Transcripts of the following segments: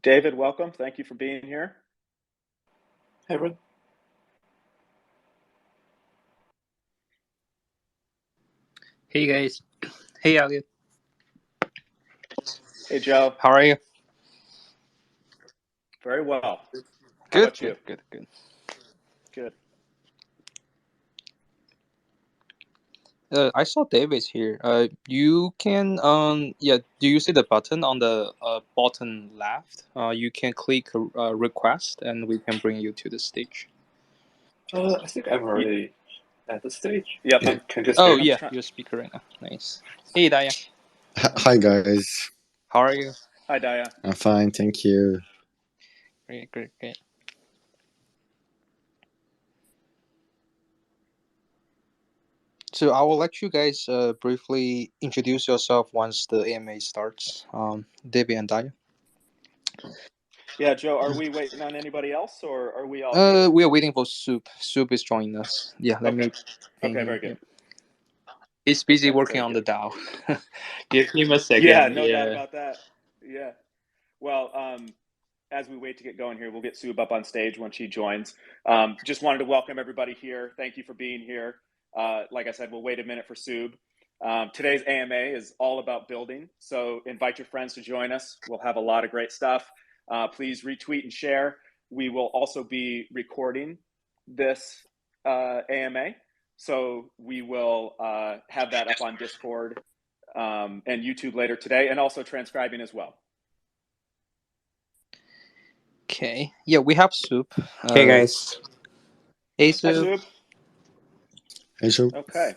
David, welcome. Thank you for being here. Hey, everyone. Hey guys. Hey Elliot. Hey Joe. How are you? Very well. How Good, about you? good. Good. I saw David's here. You can do you see the button on the bottom left? You can click request and we can bring you to the stage. I think I'm already at the stage. Yep. Can just Oh yeah, you're a speaker right now. Nice. Hey Daya. Hi guys. How are you? Hi Daya. I'm fine, thank you. Great. So I will let you guys briefly introduce yourself once the AMA starts. David and Daya. Yeah, Joe, are we waiting on anybody else or are we all good? We are waiting for Soup. Soup is joining us. Yeah, let me ping Okay, him. very good. He's busy Okay, working very on good. the DAO. Give him a second. Yeah, no doubt about that. Yeah. Well, as we wait to get going here, we'll get Sub up on stage when she joins. Just wanted to welcome everybody here. Thank you for being here. Like I said, we'll wait a minute for Sub. Today's AMA is all about building, so invite your friends to join us. We'll have a lot of great stuff. Please retweet and share. We will also be recording this AMA, so we will have that up on Discord and YouTube later today, and also transcribing as well. Okay. Yeah, we have Soup. Hey guys. Hey Hi, Soup. Sub. Hey, so Okay.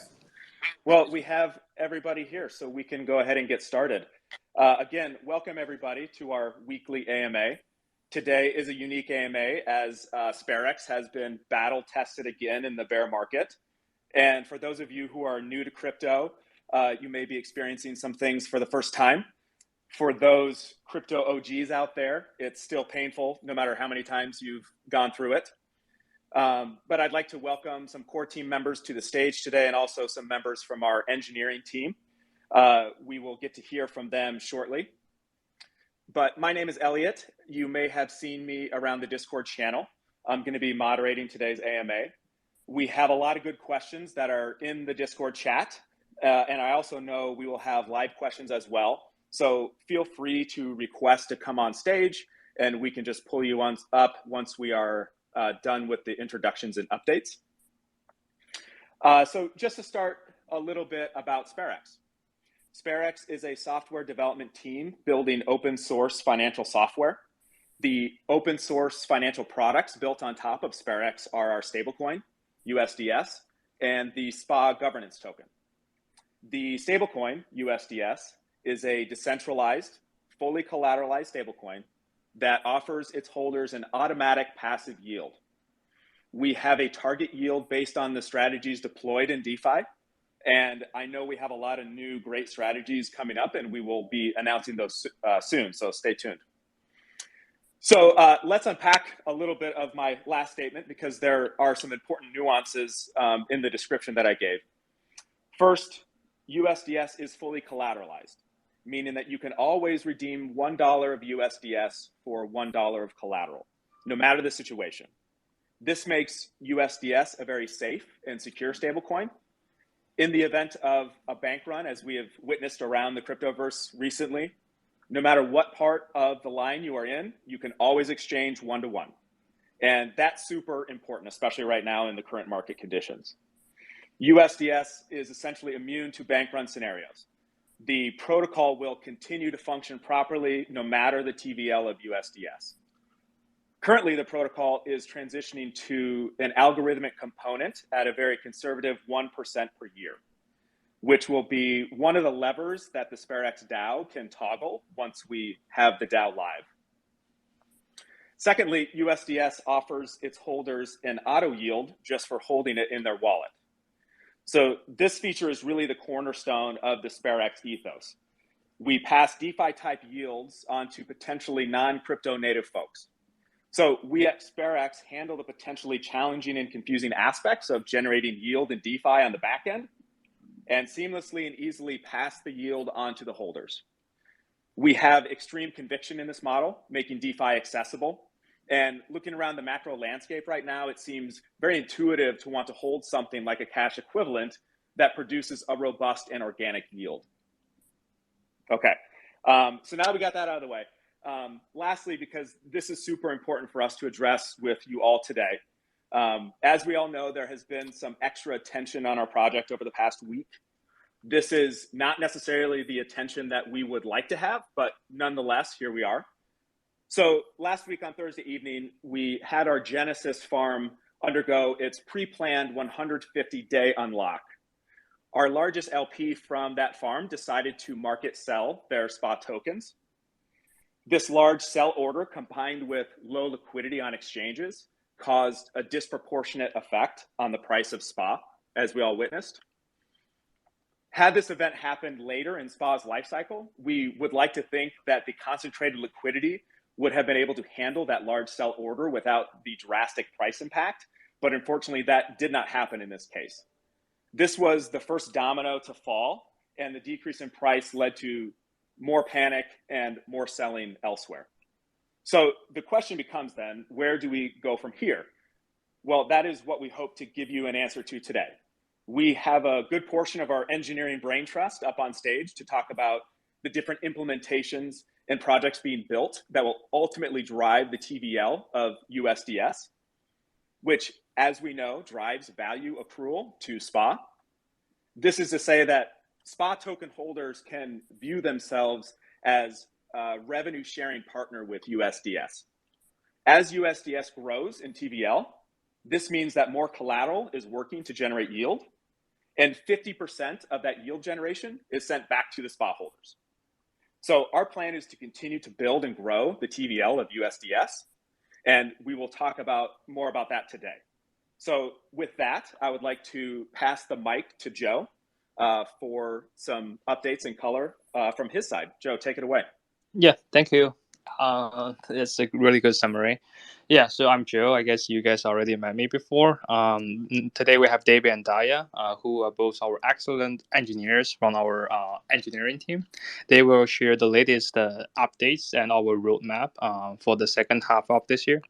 Well, we have everybody here, so we can go ahead and get started. Again, welcome everybody to our weekly AMA. Today is a unique AMA as Sperax has been battle tested again in the bear market. And for those of you who are new to crypto, you may be experiencing some things for the first time. For those crypto OGs out there, it's still painful no matter how many times you've gone through it. But I'd like to welcome some core team members to the stage today and also some members from our engineering team. We will get to hear from them shortly. But my name is Elliot. You may have seen me around the Discord channel. I'm going to be moderating today's AMA. We have a lot of good questions that are in the Discord chat. And I also know we will have live questions as well. So feel free to request to come on stage and we can just pull you up once we are done with the introductions and updates. So just to start a little bit about Sperax. Sperax is a software development team building open source financial software. The open source financial products built on top of Sperax are our stablecoin, USDs, and the SPA governance token. The stablecoin, USDS, is a decentralized, fully collateralized stablecoin that offers its holders an automatic passive yield. We have a target yield based on the strategies deployed in DeFi. And I know we have a lot of new great strategies coming up and we will be announcing those soon, so stay tuned. So let's unpack a little bit of my last statement because there are some important nuances in the description that I gave. First, USDS is fully collateralized, meaning that you can always redeem $1 of USDS for $1 of collateral, no matter the situation. This makes USDS a very safe and secure stablecoin. In the event of a bank run, as we have witnessed around the cryptoverse recently, no matter what part of the line you are in, you can always exchange one-to-one. And that's super important, especially right now in the current market conditions. USDS is essentially immune to bank run scenarios. The protocol will continue to function properly no matter the TVL of USDS. Currently, the protocol is transitioning to an algorithmic component at a very conservative 1% per year, which will be one of the levers that the Sperax DAO can toggle once we have the DAO live. Secondly, USDS offers its holders an auto yield just for holding it in their wallet. So this feature is really the cornerstone of the Sperax ethos. We pass DeFi type yields onto potentially non-crypto native folks. So we at Sperax handle the potentially challenging and confusing aspects of generating yield in DeFi on the back end and seamlessly and easily pass the yield on to the holders. We have extreme conviction in this model, making DeFi accessible. And looking around the macro landscape right now, it seems very intuitive to want to hold something like a cash equivalent that produces a robust and organic yield. Okay, so now we got that out of the way. Lastly, because this is super important for us to address with you all today, as we all know, there has been some extra attention on our project over the past week. This is not necessarily the attention that we would like to have, but nonetheless, here we are. So last week on Thursday evening, we had our Genesis farm undergo its pre-planned 150-day unlock. Our largest LP from that farm decided to market sell their SPA tokens. This large sell order, combined with low liquidity on exchanges, caused a disproportionate effect on the price of SPA, as we all witnessed. Had this event happened later in SPA's lifecycle, we would like to think that the concentrated liquidity would have been able to handle that large sell order without the drastic price impact, but unfortunately that did not happen in this case. This was the first domino to fall, and the decrease in price led to more panic and more selling elsewhere. So the question becomes then, where do we go from here? Well, that is what we hope to give you an answer to today. We have a good portion of our engineering brain trust up on stage to talk about the different implementations and projects being built that will ultimately drive the TVL of USDS, which, as we know, drives value accrual to SPA. This is to say that SPA token holders can view themselves as a revenue sharing partner with USDS. As USDS grows in TVL, this means that more collateral is working to generate yield, and 50% of that yield generation is sent back to the SPA holders. So our plan is to continue to build and grow the TVL of USDS, and we will talk more about that today. So with that, I would like to pass the mic to Joe for some updates and color from his side. Joe, take it away. Yeah, thank you. It's a really good summary. Yeah, so I'm Joe. I guess you guys already met me before. Today we have David and Daya, who are both our excellent engineers from our engineering team. They will share the latest updates and our roadmap for the second half of this year.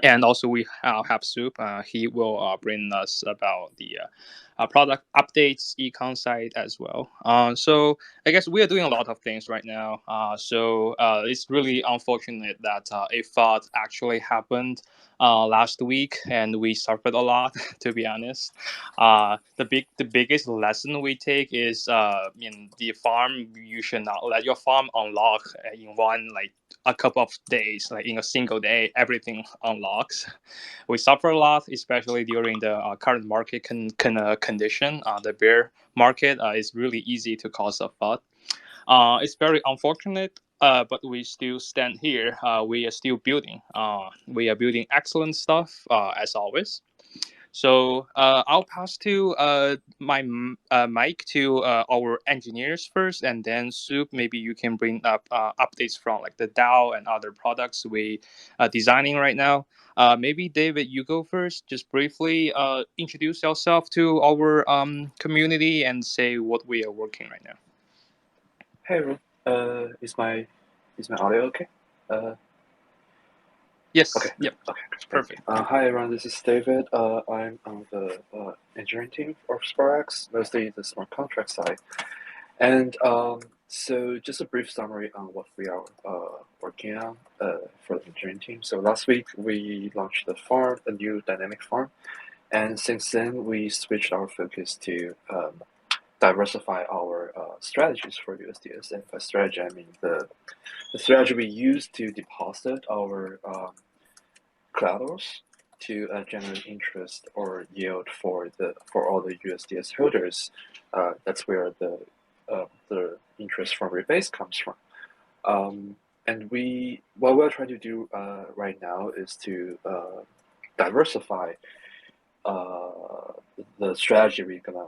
And also we have Soup. He will bring us about the product updates, Econ side as well. So I guess we are doing a lot of things right now. So it's really unfortunate that a fraud actually happened last week, and we suffered a lot. To be honest, the biggest lesson we take is in the farm, you should not let your farm unlock in a couple of days, like in a single day, everything unlocks. We suffer a lot, especially during the current market condition. The bear market is really easy to cause a fraud. It's very unfortunate, but we still stand here. We are still building. We are building excellent stuff as always. So I'll pass to my mic to our engineers first, and then Soup, maybe you can bring up updates from like the DAO and other products we are designing right now. Maybe David, you go first. Just briefly introduce yourself to our community and say what we are working right now. Hey everyone, is my audio okay? Yes. Okay. Yep. Okay. Perfect. Hi everyone, this is David. I'm on the engineering team of Sperax, mostly the smart contract side. And so just a brief summary on what we are working on for the engineering team. So last week we launched the farm, a new dynamic farm, and since then we switched our focus to diversify our strategies for USDS. And by strategy, I mean the strategy we use to deposit our collaterals to generate interest or yield for all the USDS holders. That's where the interest from rebase comes from. And what we're trying to do right now is to diversify the strategy we're gonna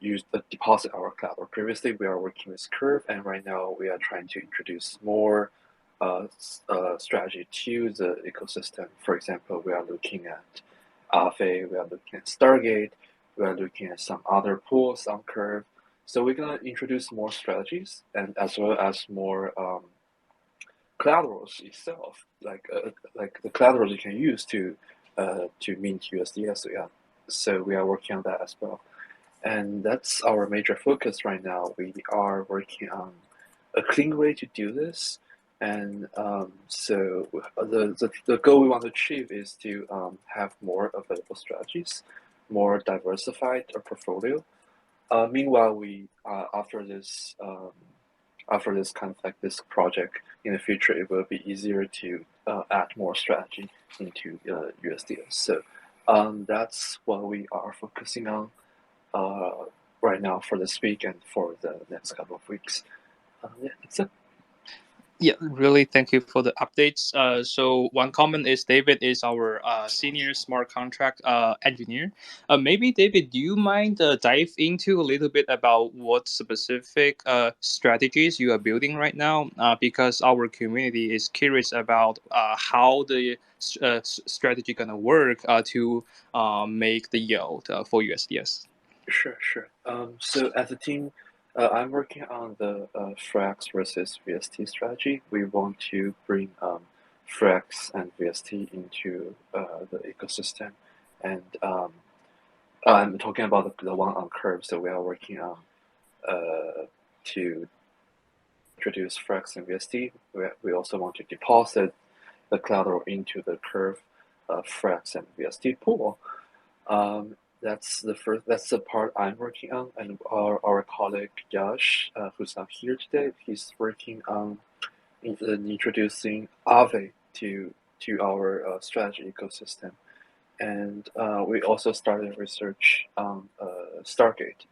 use to deposit our collateral. Previously, we are working with Curve, and right now we are trying to introduce more strategy to the ecosystem. For example, we are looking at Aave, we are looking at Stargate, we are looking at some other pools on Curve. So we're gonna introduce more strategies and as well as more collaterals itself, like the collateral you can use to mint USDs. So yeah, so we are working on that as well, and that's our major focus right now. We are working on a clean way to do this, and so the goal we want to achieve is to have more available strategies, more diversified portfolio. Meanwhile, we after this kind of like this project in the future, it will be easier to add more strategy into USDs. So that's what we are focusing on right now for this week and for the next couple of weeks. Yeah, that's it. Yeah, really, thank you for the updates. So one comment is David is our senior smart contract engineer. Maybe David, do you mind dive into a little bit about what specific strategies you are building right now? Because our community is curious about how the strategy gonna work to make the yield for USDS. Sure. So as a team, I'm working on the Frax versus VST strategy. We want to bring Frax and VST into the ecosystem, and I'm talking about the one on Curve. So we are working on to introduce Frax and VST. We also want to deposit the collateral into the Curve Frax and VST pool. That's the part I'm working on, and our colleague Yash, who's not here today, he's working on introducing Aave to our strategy ecosystem, and we also started research on Stargate.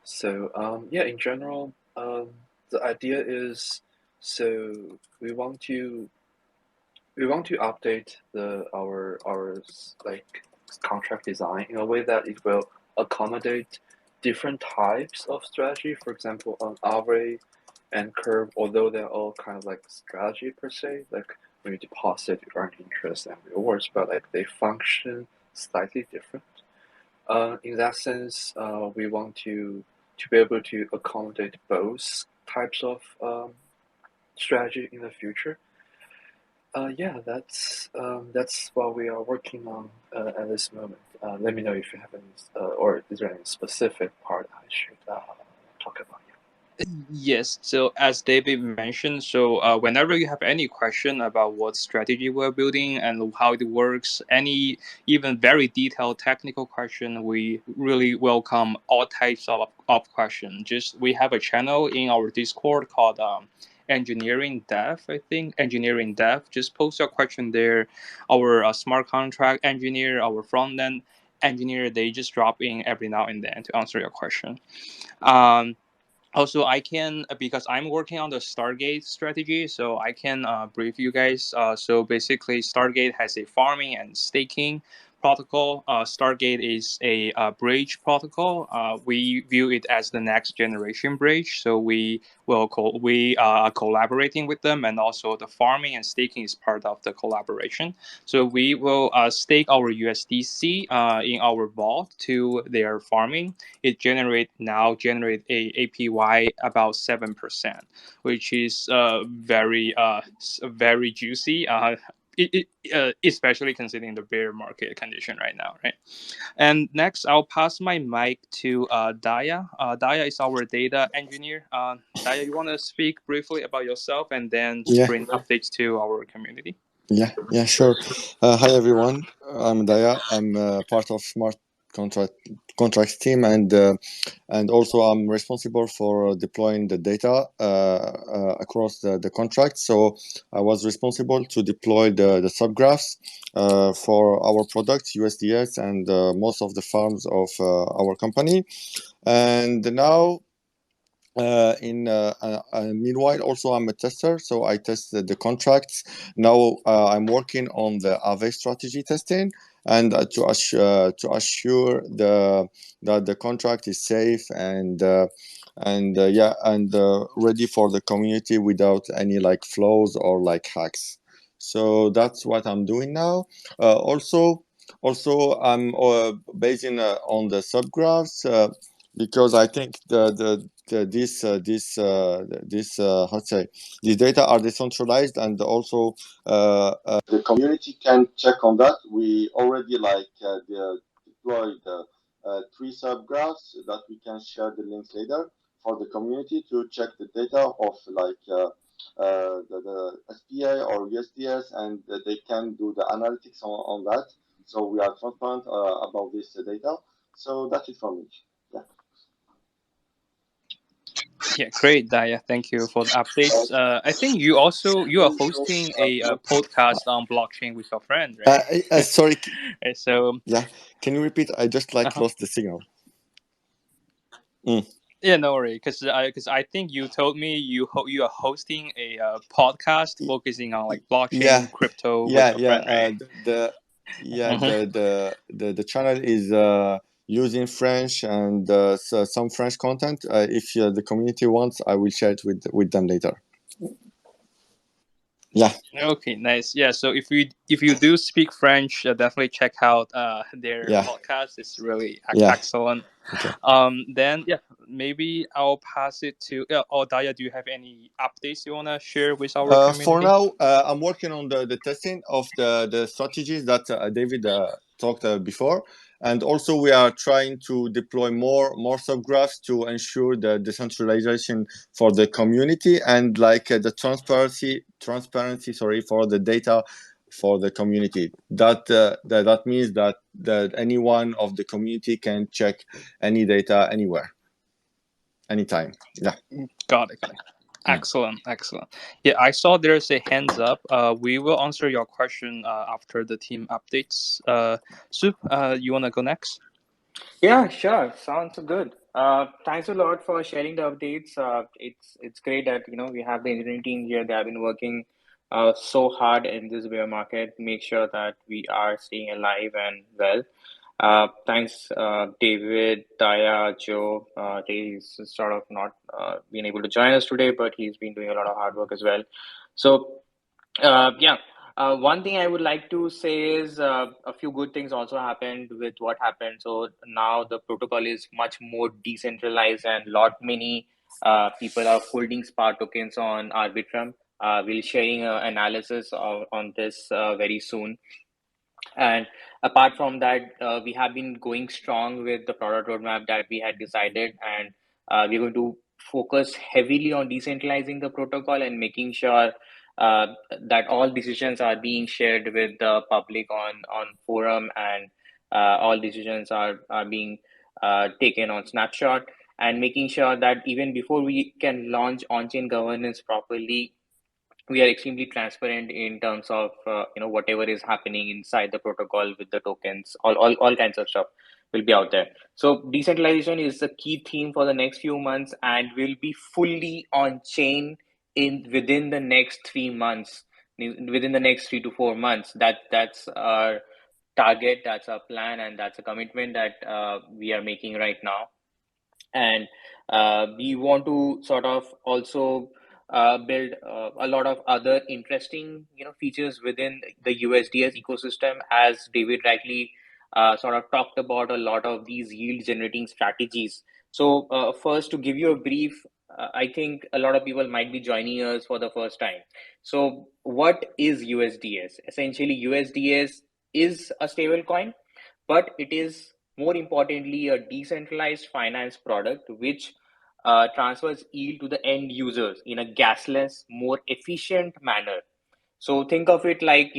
So yeah, in general, the idea is so we want to update our like contract design in a way that it will accommodate different types of strategy. For example, on Aave and Curve, although they're all kind of like strategy per se, like when you deposit, you earn interest and rewards, but like they function slightly different. In that sense, we want to be able to accommodate both types of strategy in the future. Yeah, that's what we are working on at this moment. Let me know if you have any, or is there any specific part I should talk about? Yes. So as David mentioned, so whenever you have any question about what strategy we're building and how it works, any even very detailed technical question, we really welcome all types of question. Just we have a channel in our Discord called engineering dev. I think engineering dev. Just post your question there. Our smart contract engineer, our front end engineer, they just drop in every now and then to answer your question. Also, I can because I'm working on the Stargate strategy, so I can brief you guys. So basically, Stargate has a farming and staking protocol. Stargate is a bridge protocol. We view it as the next generation bridge. So we are collaborating with them, and also the farming and staking is part of the collaboration. So we will stake our USDC in our vault to their farming. It generate a APY about 7%, which is very juicy. Especially considering the bear market condition right now, right? And next, I'll pass my mic to Daya. Daya is our data engineer. Daya, you want to speak briefly about yourself and then just bring updates to our community? Yeah, sure. Hi everyone. I'm Daya. I'm part of Smart Contracts team, and also I'm responsible for deploying the data across the contract. So I was responsible to deploy the subgraphs for our products USDS and most of the farms of our company. And now meanwhile, also I'm a tester, so I test the contracts. Now I'm working on the Aave strategy testing, and to assure that the contract is safe and ready for the community without any like flaws or like hacks. So that's what I'm doing now. Also I'm basing on the subgraphs. because I think these how to say, these data are decentralized, and also the community can check on that. We already deployed 3 subgraphs that we can share the links later for the community to check the data of the SPA or USDs, and they can do the analytics on that. So we are transparent about this data. So that's it from me. Yeah. Yeah, great, Daya. Thank you for the updates. I think you are hosting a podcast on blockchain with your friend, right? Sorry. Right, so Yeah, can you repeat? I just lost the signal. yeah, no worry, because I think you told me you are hosting a podcast focusing on like blockchain, crypto with your friend, right? The channel is using French and some French content. If the community wants, I will share it with them later. Yeah. Okay, nice. Yeah, so if you do speak French, definitely check out their podcast. It's really excellent. Okay. Then yeah, maybe I'll pass it to Daya. Do you have any updates you wanna share with our community? For now, I'm working on the testing of the strategies that David talked before, and also we are trying to deploy more subgraphs to ensure the decentralization for the community and the transparency for the data for the community. That means that anyone of the community can check any data anywhere, anytime. Yeah. Got it. Excellent. Yeah, I saw there's a hands up. We will answer your question after the team updates. Sup, you wanna go next? Yeah, sure. Sounds good. Thanks a lot for sharing the updates. It's great that we have the engineering team here. They have been working so hard in this bear market, make sure that we are staying alive and well. Thanks, David, Daya, Joe. He's sort of not been able to join us today, but he's been doing a lot of hard work as well. So, yeah. One thing I would like to say is a few good things also happened with what happened. So now the protocol is much more decentralized, and lot many people are holding SPA tokens on Arbitrum. We'll sharing analysis on this very soon. And apart from that, we have been going strong with the product roadmap that we had decided, and we're going to focus heavily on decentralizing the protocol and making sure that all decisions are being shared with the public on forum, and all decisions are being taken on snapshot, and making sure that even before we can launch on-chain governance properly, we are extremely transparent in terms of whatever is happening inside the protocol with the tokens. All kinds of stuff will be out there. So decentralization is the key theme for the next few months, and will be fully on chain within the next 3 months, within the next 3 to 4 months. That's our target, that's our plan, and that's a commitment that we are making right now. And we want to sort of also build a lot of other interesting features within the USDS ecosystem, as David rightly sort of talked about a lot of these yield generating strategies. So first, to give you a brief, I think a lot of people might be joining us for the first time. So what is USDS? Essentially, USDS is a stable coin, but it is more importantly a decentralized finance product which transfers yield to the end users in a gasless, more efficient manner. So think of it like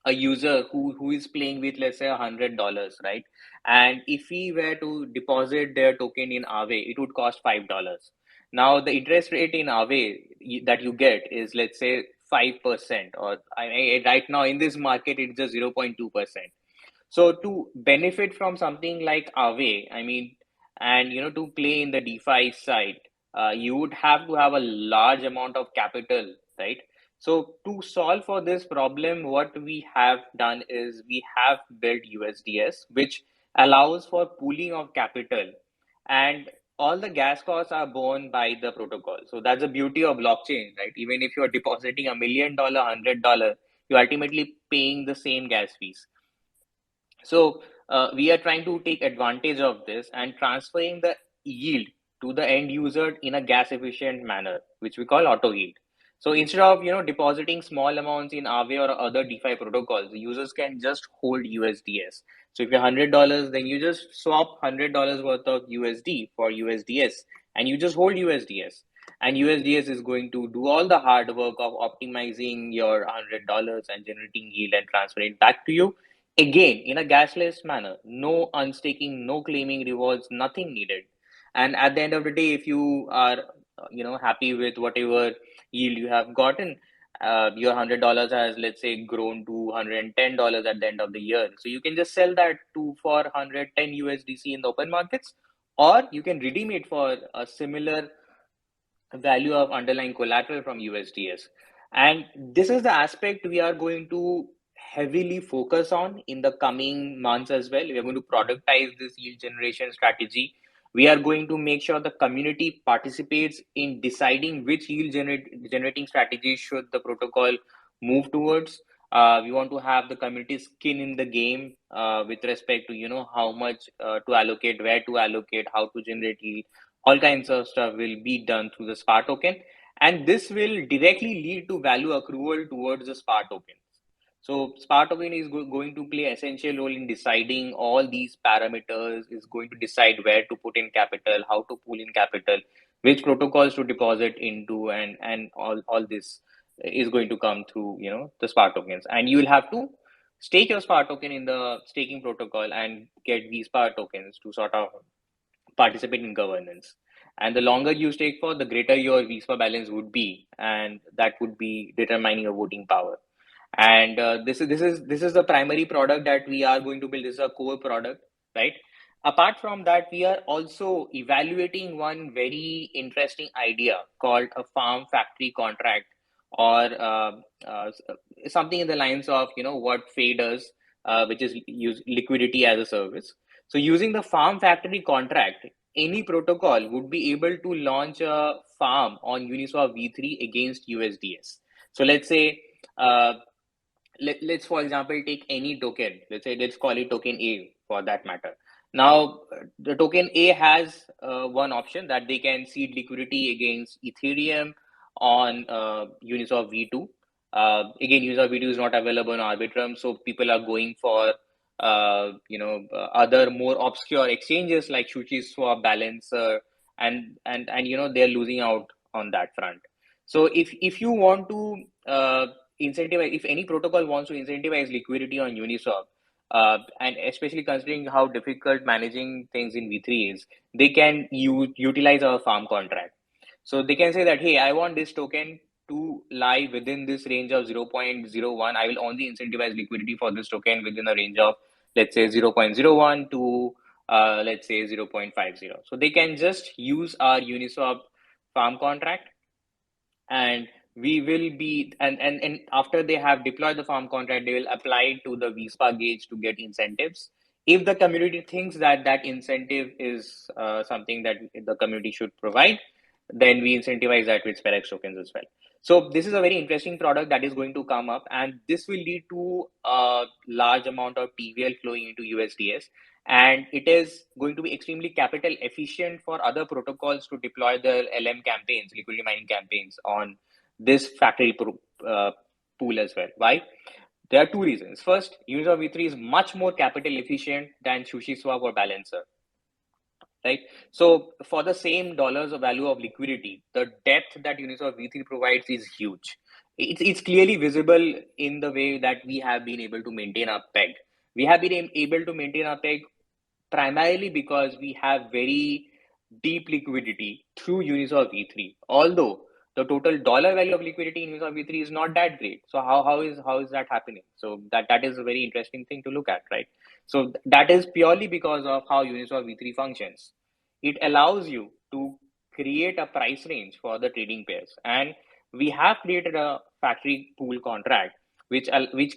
a user who is playing with, let's say, $100, right? And if he were to deposit their token in Aave, it would cost $5. Now the interest rate in Aave that you get is, let's say, 5%, or right now in this market it's just 0.2%. So to benefit from something like Aave, I mean, and to play in the DeFi side, you would have to have a large amount of capital, right? So to solve for this problem, what we have done is we have built USDS, which allows for pooling of capital, and all the gas costs are borne by the protocol. So that's the beauty of blockchain, right? Even if you're depositing $1 million, $100, you're ultimately paying the same gas fees. So we are trying to take advantage of this and transferring the yield to the end user in a gas efficient manner, which we call auto yield. So instead of depositing small amounts in Aave or other DeFi protocols, the users can just hold USDS. So if you're $100, then you just swap $100 worth of USD for USDS, and you just hold USDS. And USDS is going to do all the hard work of optimizing your $100 and generating yield and transferring it back to you. Again, in a gasless manner, no unstaking, no claiming rewards, nothing needed. And at the end of the day, if you are happy with whatever yield you have gotten, your $100 has, let's say, grown to $110 at the end of the year. So you can just sell that for 110 USDC in the open markets, or you can redeem it for a similar value of underlying collateral from USDS. And this is the aspect we are going to heavily focus on in the coming months as well. We are going to productize this yield generation strategy. We are going to make sure the community participates in deciding which yield generating strategy should the protocol move towards. We want to have the community skin in the game with respect to how much to allocate, where to allocate, how to generate yield. All kinds of stuff will be done through the SPA token, and this will directly lead to value accrual towards the SPA token. So SPA token is going to play an essential role in deciding all these parameters, is going to decide where to put in capital, how to pull in capital, which protocols to deposit into, and all this is going to come through the SPA tokens. And you will have to stake your SPA token in the staking protocol and get these SPA tokens to sort of participate in governance. And the longer you stake for, the greater your VSPA balance would be, and that would be determining your voting power. And this is the primary product that we are going to build. This is a core product, right? Apart from that, we are also evaluating one very interesting idea called a farm factory contract, or something in the lines of what Fay does, which is use liquidity as a service. So using the farm factory contract, any protocol would be able to launch a farm on Uniswap V3 against USDS. So let's say, let's for example take any token. Let's call it token A for that matter. Now the token A has one option that they can seed liquidity against Ethereum on Uniswap V2. Again, Uniswap V2 is not available on Arbitrum, so people are going for other more obscure exchanges like SushiSwap, Balancer, and they're losing out on that front. So if you want to incentivize, if any protocol wants to incentivize liquidity on Uniswap, and especially considering how difficult managing things in V3 is, they can utilize our farm contract. So they can say that, hey, I want this token to lie within this range of 0.01. I will only incentivize liquidity for this token within a range of, let's say, 0.01 to let's say 0.50. So they can just use our Uniswap farm contract, and we will be, and after they have deployed the farm contract, they will apply to the VSPA gauge to get incentives. If the community thinks that that incentive is something that the community should provide, then we incentivize that with Sperax tokens as well. So this is a very interesting product that is going to come up, and this will lead to a large amount of TVL flowing into USDS. And it is going to be extremely capital efficient for other protocols to deploy their LM campaigns, liquidity mining campaigns, on this factory pool as well. Why? There are two reasons. First, Uniswap V3 is much more capital efficient than SushiSwap or Balancer, right? So for the same dollars of value of liquidity, the depth that Uniswap V3 provides is huge. It's clearly visible in the way that we have been able to maintain our peg. We have been able to maintain our peg primarily because we have very deep liquidity through Uniswap V3. Although the total dollar value of liquidity in Uniswap V3 is not that great. So how is that happening? So that is a very interesting thing to look at, right? So that is purely because of how Uniswap V3 functions. It allows you to create a price range for the trading pairs, and we have created a factory pool contract which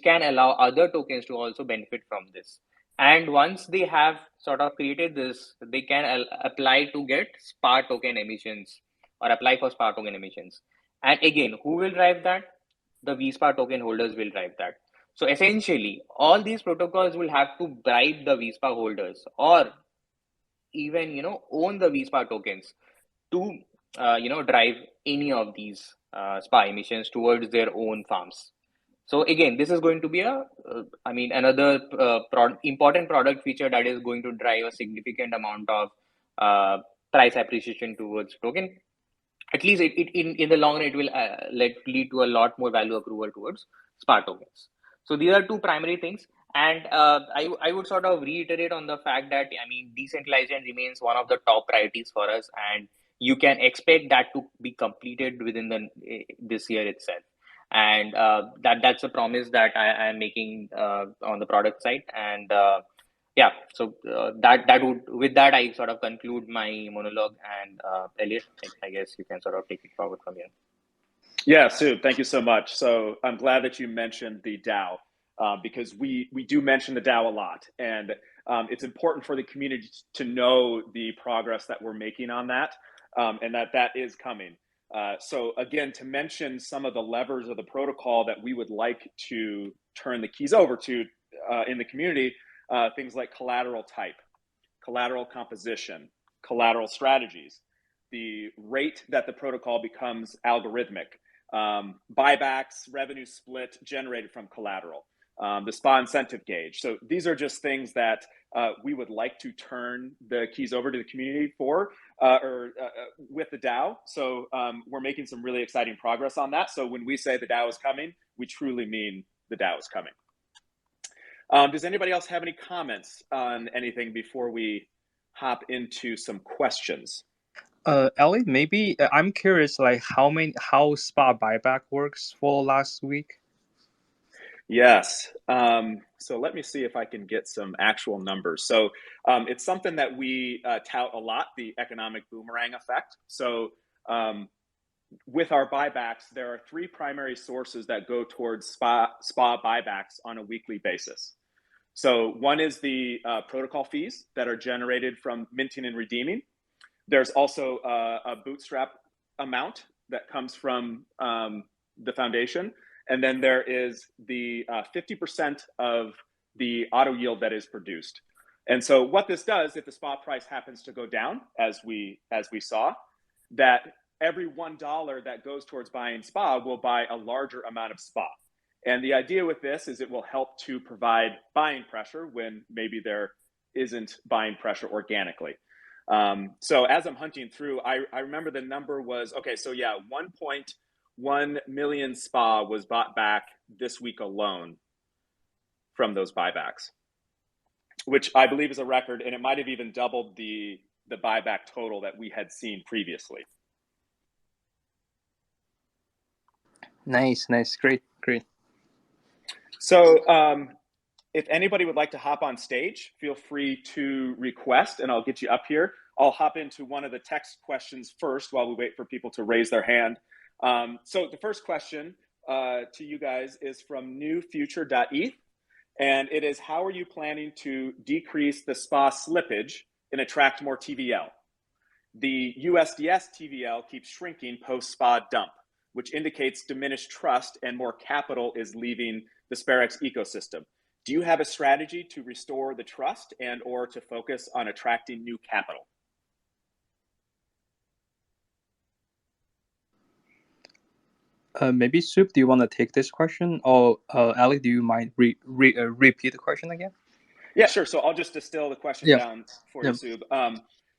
can allow other tokens to also benefit from this. And once they have sort of created this, they can apply to get SPA token emissions, or apply for SPA token emissions. And again, who will drive that? The VSPA token holders will drive that. So essentially, all these protocols will have to bribe the VSPA holders or even, own the VSPA tokens to, drive any of these SPA emissions towards their own farms. So again, this is going to be another important product feature that is going to drive a significant amount of price appreciation towards token. At least in the long run, it will lead to a lot more value accrual towards SPA tokens. So these are two primary things. And I would sort of reiterate on the fact that, decentralization remains one of the top priorities for us, and you can expect that to be completed within this year itself. And that's a promise that I am making on the product side. And yeah, so with that, I sort of conclude my monologue. And Elliot, I guess you can sort of take it forward from here. Yeah, Sub, thank you so much. So I'm glad that you mentioned the DAO because we do mention the DAO a lot, and it's important for the community to know the progress that we're making on that, and that is coming. So again, to mention some of the levers of the protocol that we would like to turn the keys over to in the community, things like collateral type, collateral composition, collateral strategies, the rate that the protocol becomes algorithmic, buybacks, revenue split generated from collateral, the SPA incentive gauge. So these are just things that we would like to turn the keys over to the community for, with the DAO. So we're making some really exciting progress on that. So when we say the DAO is coming, we truly mean the DAO is coming. Does anybody else have any comments on anything before we hop into some questions? Ellie, maybe I'm curious, like how SPA buyback works for last week. Yes. So let me see if I can get some actual numbers. So it's something that we tout a lot, the economic boomerang effect. So with our buybacks, there are three primary sources that go towards SPA buybacks on a weekly basis. So one is the protocol fees that are generated from minting and redeeming. There's also a bootstrap amount that comes from the foundation. And then there is the 50% of the auto yield that is produced. And so what this does, if the spot price happens to go down, as we saw, that every $1 that goes towards buying SPA will buy a larger amount of SPA. And the idea with this is it will help to provide buying pressure when maybe there isn't buying pressure organically. So as I'm hunting through, I remember the number was, okay, so yeah, 1.1 million SPA was bought back this week alone from those buybacks, which I believe is a record, and it might have even doubled the buyback total that we had seen previously. Nice, great. So if anybody would like to hop on stage, feel free to request, and I'll get you up here. I'll hop into one of the text questions first while we wait for people to raise their hand. So the first question to you guys is from newfuture.eth, and it is, how are you planning to decrease the SPA slippage and attract more TVL? The USDS TVL keeps shrinking post-SPA dump, which indicates diminished trust and more capital is leaving the Sperax ecosystem. Do you have a strategy to restore the trust and or to focus on attracting new capital? Maybe Soup, do you want to take this question? Or Ali, do you mind repeat the question again? Yeah, sure. So I'll just distill the question down for you, Soup.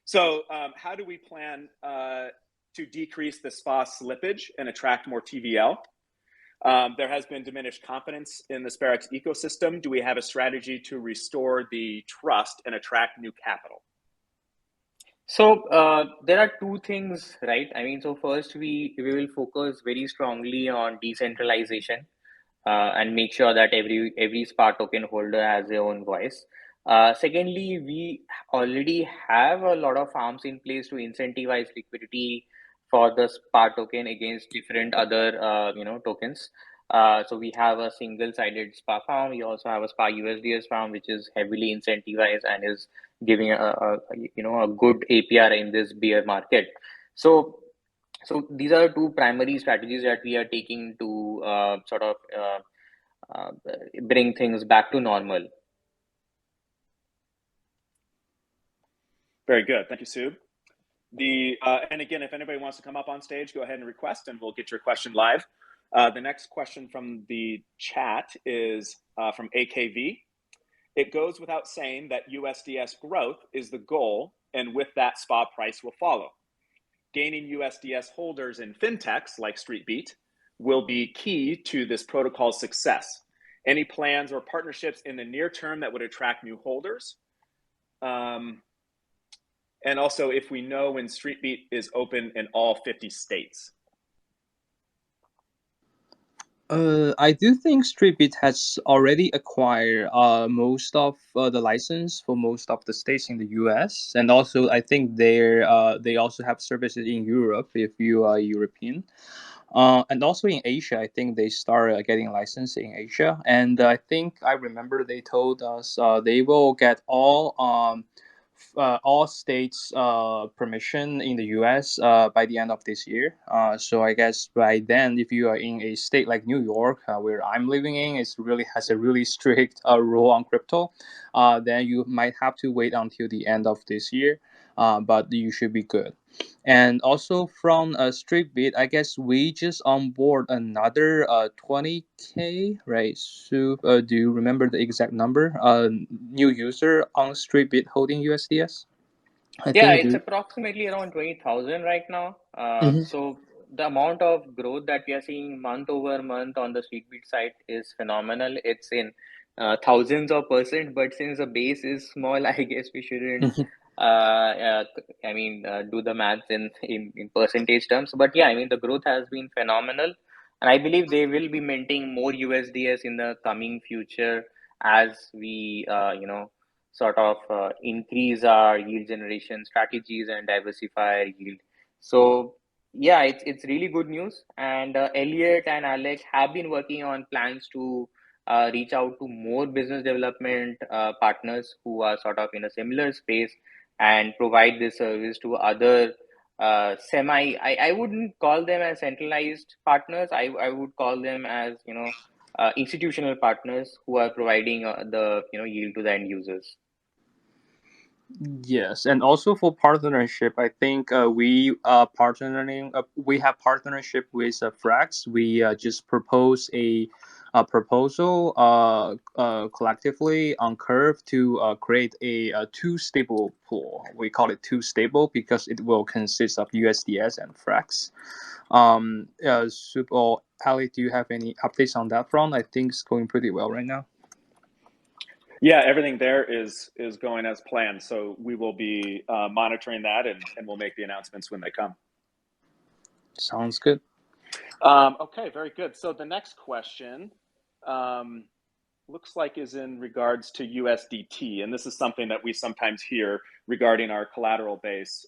So how do we plan to decrease the SPA slippage and attract more TVL? There has been diminished confidence in the Sperax ecosystem. Do we have a strategy to restore the trust and attract new capital? So there are two things, right? So first we will focus very strongly on decentralization and make sure that every SPA token holder has their own voice. Secondly, we already have a lot of farms in place to incentivize liquidity for the SPA token against different other tokens. So we have a single-sided SPA farm. We also have a SPA USDs farm, which is heavily incentivized and is giving a good APR in this bear market. So these are two primary strategies that we are taking to bring things back to normal. Very good. Thank you, Sub. And again, if anybody wants to come up on stage, go ahead and request, and we'll get your question live. The next question from the chat is from AKV. It goes without saying that USDS growth is the goal, and with that, spot price will follow. Gaining USDS holders in fintechs like StreetBeat will be key to this protocol's success. Any plans or partnerships in the near term that would attract new holders? And also, if we know when StreetBeat is open in all 50 states. I do think StreetBeat has already acquired most of the license for most of the states in the US, and also I think they also have services in Europe if you are European. And also in Asia, I think they started getting licensed in Asia, and I think I remember they told us they will get all states permission in the US by the end of this year. So I guess by then, if you are in a state like New York, where I'm living in, it really has a really strict rule on crypto. Then you might have to wait until the end of this year, but you should be good. And also from StreetBeat, I guess we just onboard another 20K, right? So do you remember the exact number? New user on StreetBeat holding USDS? Yeah, it's approximately around 20,000 right now. Mhm. So the amount of growth that we are seeing month over month on the StreetBeat site is phenomenal. It's in thousands of percent, but since the base is small, I guess we shouldn't, do the maths in percentage terms. But yeah, I mean, the growth has been phenomenal. And I believe they will be minting more USDS in the coming future as we, sort of increase our yield generation strategies and diversify our yield. So yeah, it's really good news. And Elliot and Alec have been working on plans to reach out to more business development partners who are sort of in a similar space and provide this service to other I wouldn't call them as centralized partners. I would call them as institutional partners who are providing the yield to the end users. Yes, and also for partnership, I think we partnering. We have partnership with Frax. We just propose a proposal collectively on Curve to create a two stable pool. We call it two stable because it will consist of USDS and Frax. So, Ali, do you have any updates on that front? I think it's going pretty well right now. Yeah, everything there is going as planned. So we will be monitoring that, and we'll make the announcements when they come. Sounds good. Okay, very good. So the next question looks like is in regards to USDT, and this is something that we sometimes hear regarding our collateral base.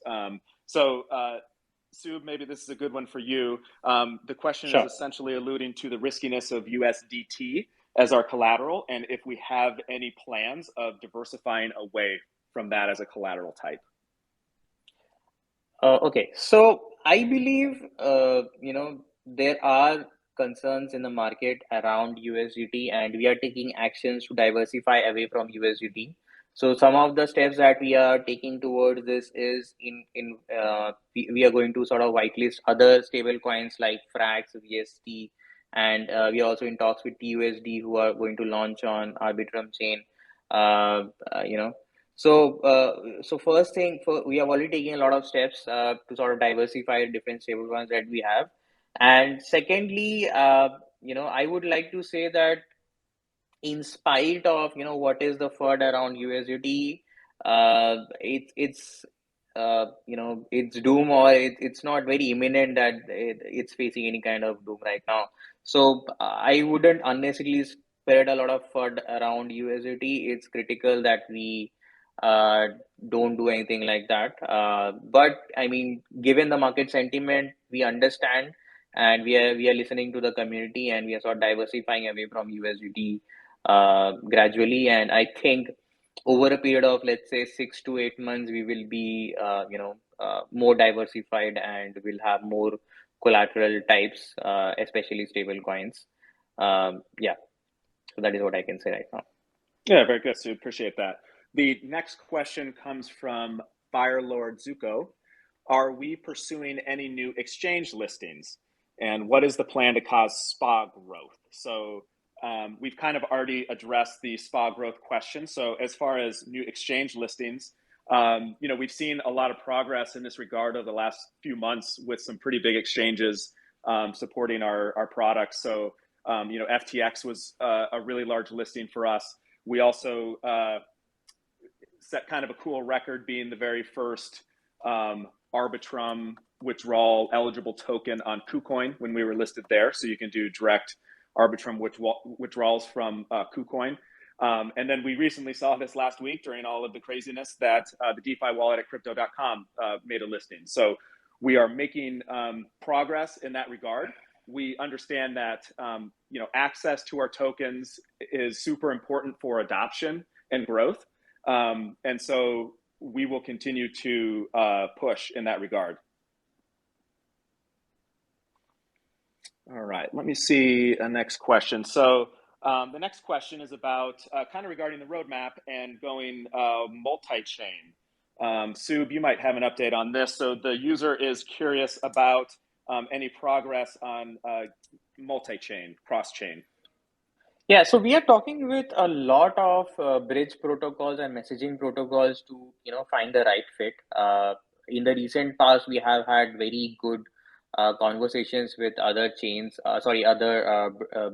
Sub, maybe this is a good one for you. The question Sure. is essentially alluding to the riskiness of USDT as our collateral, and if we have any plans of diversifying away from that as a collateral type. Okay, so I believe there are concerns in the market around USDT, and we are taking actions to diversify away from USDT. So some of the steps that we are taking towards this is we are going to sort of whitelist other stable coins like Frax, VST, and we are also in talks with TUSD who are going to launch on Arbitrum chain. So first thing, we have already taken a lot of steps to sort of diversify different stablecoins that we have. And secondly, I would like to say that in spite of what is the FUD around USDT, it's it's doom, or it's not very imminent that it's facing any kind of doom right now. So I wouldn't unnecessarily spread a lot of FUD around USDT. It's critical that we don't do anything like that. But I mean, given the market sentiment, we understand, and we are listening to the community, and we are sort of diversifying away from USDT gradually. And I think over a period of, let's say, 6 to 8 months, we will be more diversified, and we'll have more collateral types, especially stable coins. Yeah. So that is what I can say right now. Yeah, very good. So appreciate that. The next question comes from Firelord Zuko. Are we pursuing any new exchange listings? And what is the plan to cause SPA growth? So we've kind of already addressed the SPA growth question. So as far as new exchange listings, we've seen a lot of progress in this regard over the last few months with some pretty big exchanges supporting our products. So, FTX was a really large listing for us. We also set kind of a cool record being the very first Arbitrum withdrawal eligible token on KuCoin when we were listed there. So you can do direct Arbitrum withdrawals from KuCoin. And then we recently saw this last week during all of the craziness that the DeFi wallet at crypto.com made a listing. So we are making progress in that regard. We understand that access to our tokens is super important for adoption and growth. And so we will continue to push in that regard. All right, let me see a next question. So the next question is about kind of regarding the roadmap and going multi-chain. Sub, you might have an update on this. So the user is curious about any progress on multi-chain, cross-chain. Yeah, so we are talking with a lot of bridge protocols and messaging protocols to find the right fit. In the recent past, we have had very good conversations with other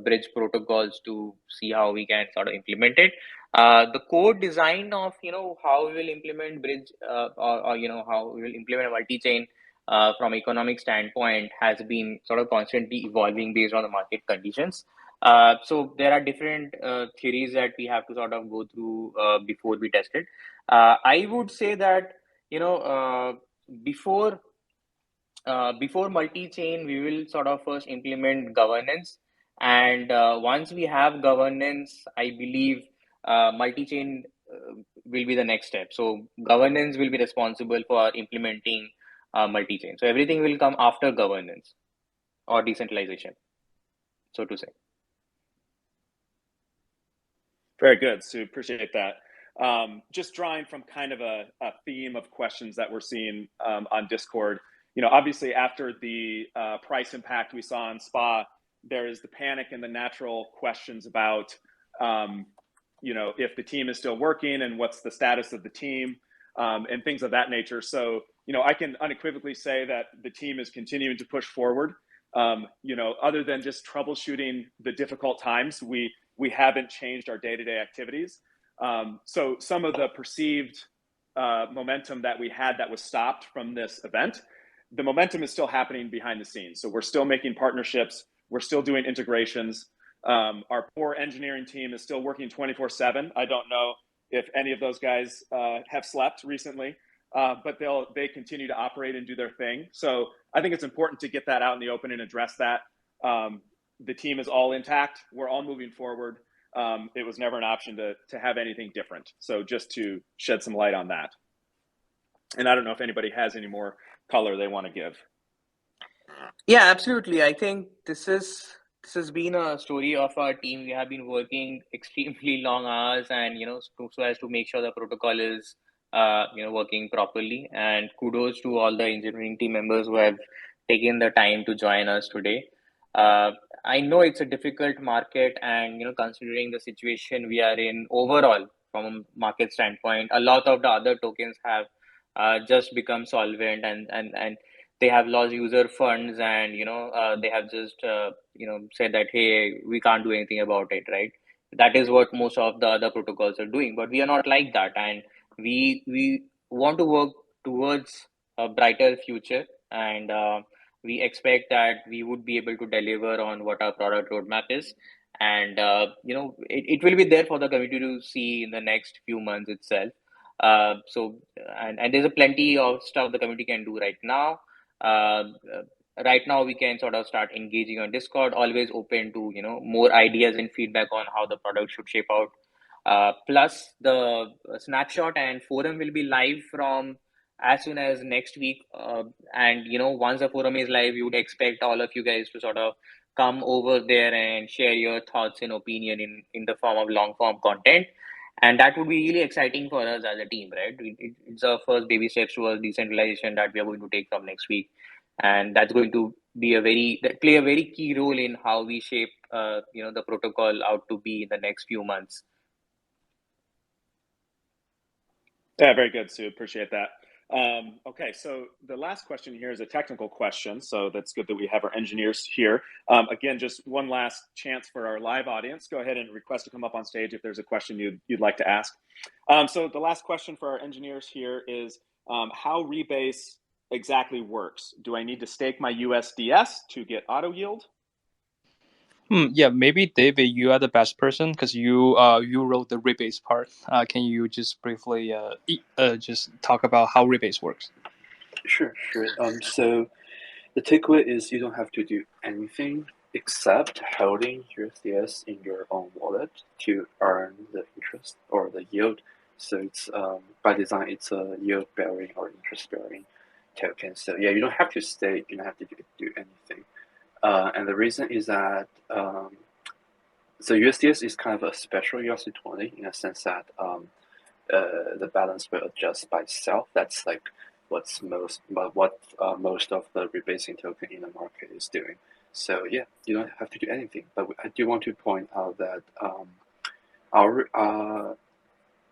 bridge protocols to see how we can sort of implement it. The code design of how we will implement bridge or how we will implement a multi-chain from economic standpoint has been sort of constantly evolving based on the market conditions. So there are different theories that we have to sort of go through before we test it. I would say that before multi-chain, we will sort of first implement governance, and once we have governance, I believe multi-chain will be the next step. So governance will be responsible for implementing multi-chain. So everything will come after governance or decentralization, so to say. Very good, Sue. Appreciate that. Just drawing from kind of a theme of questions that we're seeing on Discord. Obviously after the price impact we saw on SPA, there is the panic and the natural questions about, if the team is still working and what's the status of the team and things of that nature. So, I can unequivocally say that the team is continuing to push forward. Other than just troubleshooting the difficult times, we haven't changed our day-to-day activities. So some of the perceived momentum that we had that was stopped from this event, the momentum is still happening behind the scenes. So we're still making partnerships. We're still doing integrations. Our core engineering team is still working 24/7. I don't know if any of those guys have slept recently, but they continue to operate and do their thing. So I think it's important to get that out in the open and address that. The team is all intact. We're all moving forward. It was never an option to have anything different. So just to shed some light on that. And I don't know if anybody has any more color they want to give. Yeah, absolutely. I think this has been a story of our team. We have been working extremely long hours and, so as to make sure the protocol is, working properly. And kudos to all the engineering team members who have taken the time to join us today. I know it's a difficult market, and considering the situation we are in overall from a market standpoint, a lot of the other tokens have just become solvent, and they have lost user funds, and they have just said that, hey, we can't do anything about it, right? That is what most of the other protocols are doing, but we are not like that, and we want to work towards a brighter future, and we expect that we would be able to deliver on what our product roadmap is. And, it will be there for the community to see in the next few months itself. And there's a plenty of stuff the community can do right now. Right now, we can sort of start engaging on Discord, always open to, more ideas and feedback on how the product should shape out. Plus, the snapshot and forum will be live from as soon as next week. And once the forum is live, we would expect all of you guys to sort of come over there and share your thoughts and opinion in the form of long form content. And that would be really exciting for us as a team, right? It's our first baby steps towards decentralization that we are going to take from next week. And that's going to be play a very key role in how we shape, the protocol out to be in the next few months. Yeah, very good, Sue. Appreciate that. Okay, so the last question here is a technical question, so that's good that we have our engineers here. Again, just one last chance for our live audience. Go ahead and request to come up on stage if there's a question you'd like to ask. So the last question for our engineers here is how Rebase exactly works. Do I need to stake my USDS to get auto yield? Yeah, maybe David, you are the best person because you wrote the Rebase part. Can you just briefly just talk about how Rebase works? Sure. So the takeaway is you don't have to do anything except holding USDS in your own wallet to earn the interest or the yield. So it's by design, it's a yield bearing or interest bearing token. So yeah, you don't have to stake, you don't have to do anything. And the reason is that so USDS is kind of a special ERC20 in a sense that the balance will adjust by itself. That's like what most of the rebasing token in the market is doing. So yeah, you don't have to do anything. But I do want to point out that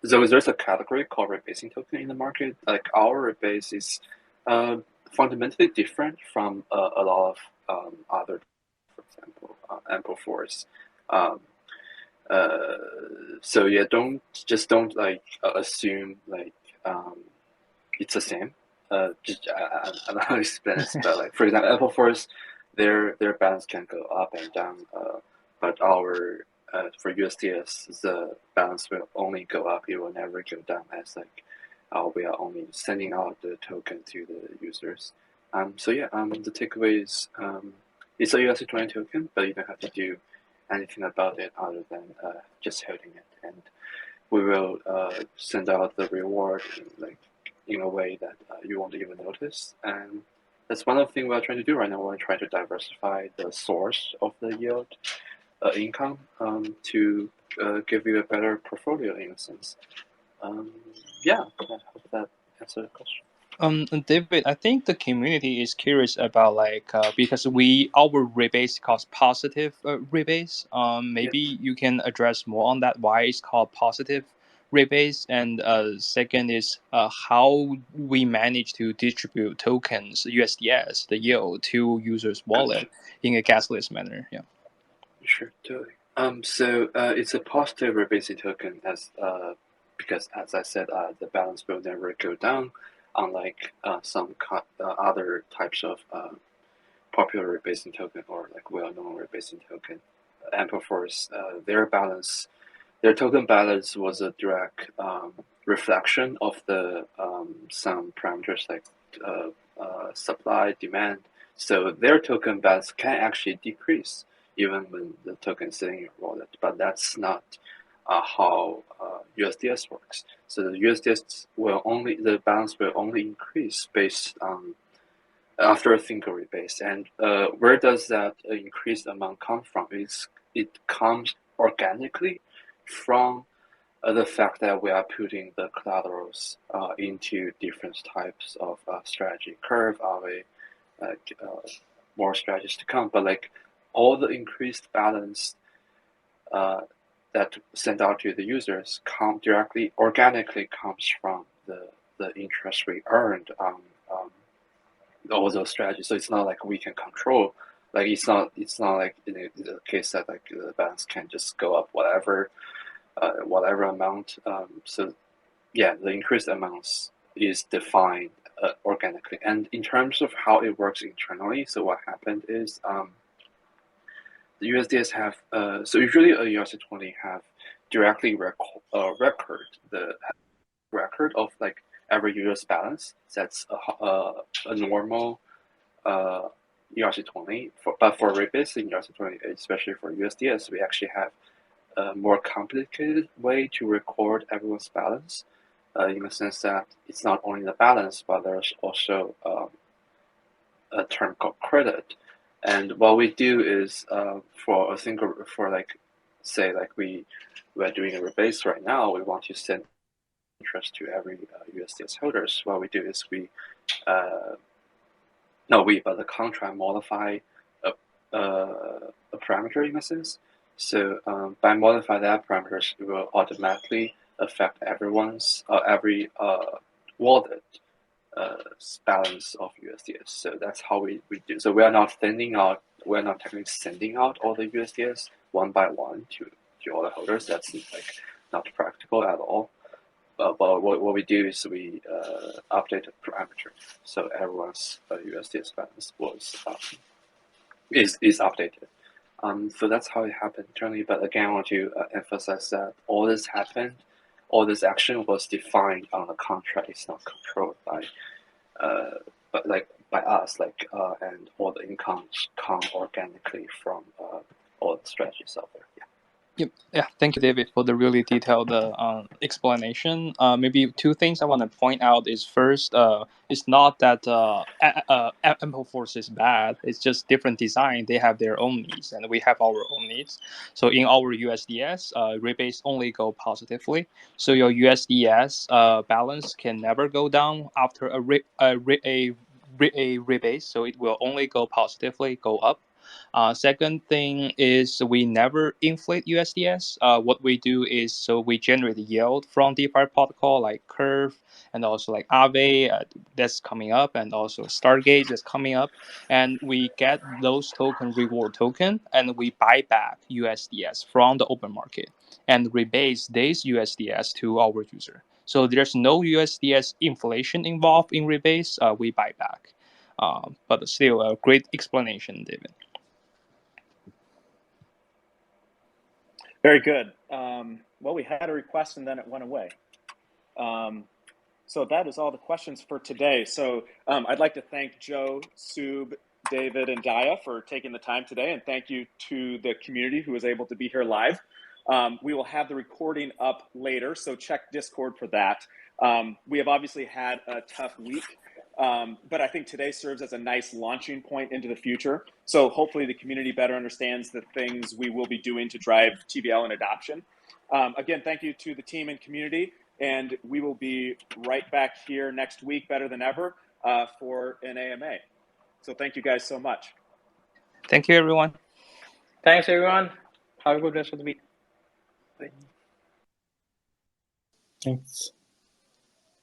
there's a category called rebasing token in the market. Like our rebase is fundamentally different from a lot of other, for example, Ample Force. So yeah, don't like assume like it's the same. I don't know how to explain this, but like for example, Apple Force, their balance can go up and down, but our for USDS the balance will only go up; it will never go down. As like we are only sending out the token to the users. So yeah, the takeaway is it's a USD20 token, but you don't have to do anything about it other than just holding it, and we will send out the reward in a way that you won't even notice. And that's one of the things we're trying to do right now. We're trying to diversify the source of the yield income to give you a better portfolio in a sense. Yeah, I hope that answered the question. David, I think the community is curious about because our rebase calls positive rebase. Maybe you can address more on that. Why it's called positive rebase, and second is how we manage to distribute tokens USDS the yield to users' wallet in a gasless manner. Yeah. Sure, totally. So it's a positive rebasing token because as I said, the balance will never go down, unlike some other types of popular rebasing token or like well-known rebasing token. Ample Force, their token balance was a direct reflection of the some parameters like supply, demand. So their token balance can actually decrease even when the token is sitting in your wallet, but that's not how USDS works. So the USDS the balance will only increase based on after a single rebase. And where does that increased amount come from? It comes organically from the fact that we are putting the collaterals into different types of strategy. Curve, Aave, more strategies to come, but like all the increased balance that sent out to the users organically comes from the interest we earned on all those strategies. So it's not like we can control. Like it's not like in the case that like the balance can just go up whatever amount. So yeah, the increased amounts is defined organically. And in terms of how it works internally, so what happened is the USDS have so usually a ERC20 have directly record the record of like every user's balance. That's a normal ERC20. But for rebasing ERC20, especially for USDS, we actually have a more complicated way to record everyone's balance, in the sense that it's not only the balance, but there's also a term called credit. And what we do is for we're doing a rebase right now, we want to send interest to every USDS holders. What we do is but the contract modify a parameter in a sense. So by modify that parameters, it will automatically affect everyone's every wallet balance of USDS. So that's how we do. So we're not technically sending out all the USDS one by one to all the holders. That's like not practical at all. But what we do is we update the parameter, so everyone's USDS balance is updated. So that's how it happened internally. But again, I want to emphasize that all this action was defined on the contract. It's not controlled by us, and all the income come organically from all the strategies out there. Yeah. Yep. Yeah, thank you, David, for the really detailed explanation. Maybe two things I want to point out is first, it's not that Ample Force is bad. It's just different design. They have their own needs, and we have our own needs. So in our USDS, rebase only go positively. So your USDS balance can never go down after a rebase. So it will only go positively, go up. Second thing is we never inflate USDS. What we do is so we generate yield from DeFi protocol like Curve and also like Aave that's coming up, and also Stargate that's coming up, and we get those reward token, and we buy back USDS from the open market and rebase these USDS to our user. So there's no USDS inflation involved in rebase. We buy back. But still a great explanation, David. Very good. Well, we had a request and then it went away. So that is all the questions for today. So I'd like to thank Joe, Sub, David, and Daya for taking the time today. And thank you to the community who was able to be here live. We will have the recording up later, so check Discord for that. We have obviously had a tough week, but I think today serves as a nice launching point into the future. So hopefully the community better understands the things we will be doing to drive TVL and adoption. Again, thank you to the team and community, and we will be right back here next week, better than ever, for an AMA. So thank you guys so much. Thank you, everyone. Thanks, everyone. Have a good rest of the week. Bye. Thanks.